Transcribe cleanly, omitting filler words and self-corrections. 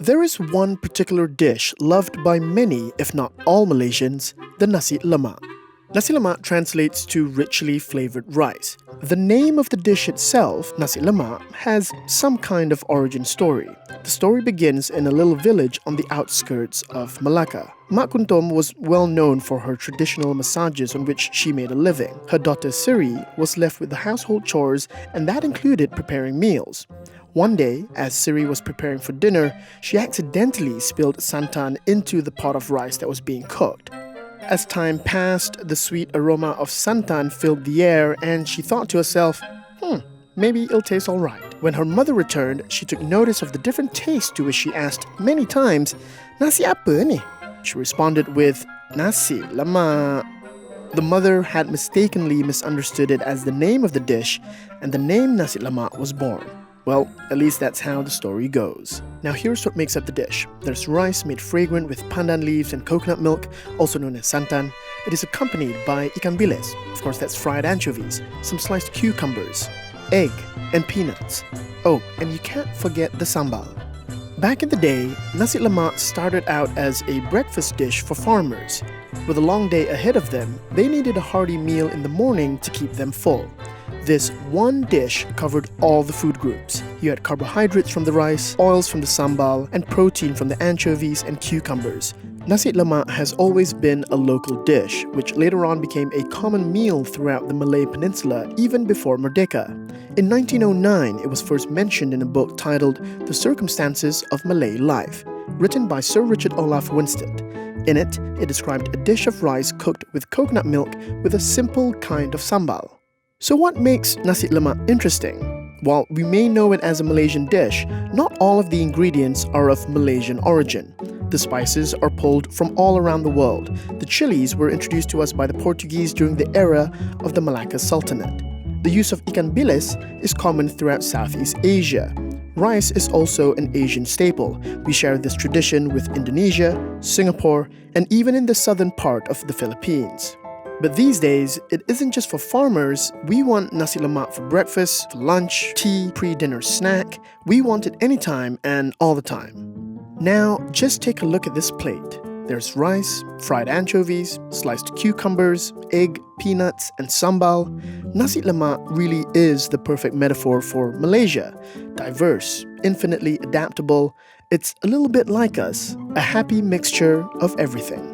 There is one particular dish loved by many, if not all Malaysians, the Nasi Lemak. Nasi lemak translates to richly flavored rice. The name of the dish itself, Nasi Lemak, has some kind of origin story. The story begins in a little village on the outskirts of Malacca. Mak Kuntum was well known for her traditional massages on which she made a living. Her daughter Siri was left with the household chores, and that included preparing meals. One day, as Siri was preparing for dinner, she accidentally spilled santan into the pot of rice that was being cooked. As time passed, the sweet aroma of santan filled the air, and she thought to herself, maybe it'll taste alright. When her mother returned, she took notice of the different taste, to which she asked many times, "Nasi apa ni?" She responded with, "Nasi Lemak." The mother had mistakenly misunderstood it as the name of the dish, and the name Nasi Lemak was born. Well, at least that's how the story goes. Now here's what makes up the dish. There's rice made fragrant with pandan leaves and coconut milk, also known as santan. It is accompanied by ikan bilis, of course that's fried anchovies, some sliced cucumbers, egg, and peanuts. Oh, and you can't forget the sambal. Back in the day, Nasi Lemak started out as a breakfast dish for farmers. With a long day ahead of them, they needed a hearty meal in the morning to keep them full. This one dish covered all the food groups. You had carbohydrates from the rice, oils from the sambal, and protein from the anchovies and cucumbers. Nasi Lemak has always been a local dish, which later on became a common meal throughout the Malay Peninsula even before Merdeka. In 1909, it was first mentioned in a book titled The Circumstances of Malay Life, written by Sir Richard Olaf Winstead. In it, it described a dish of rice cooked with coconut milk with a simple kind of sambal. So what makes Nasi Lemak interesting? While we may know it as a Malaysian dish, not all of the ingredients are of Malaysian origin. The spices are pulled from all around the world. The chilies were introduced to us by the Portuguese during the era of the Malacca Sultanate. The use of ikan bilis is common throughout Southeast Asia. Rice is also an Asian staple. We share this tradition with Indonesia, Singapore, and even in the southern part of the Philippines. But these days, it isn't just for farmers. We want nasi lemak for breakfast, for lunch, tea, pre-dinner snack. We want it anytime and all the time. Now, just take a look at this plate. There's rice, fried anchovies, sliced cucumbers, egg, peanuts, and sambal. Nasi lemak really is the perfect metaphor for Malaysia. Diverse, infinitely adaptable. It's a little bit like us, a happy mixture of everything.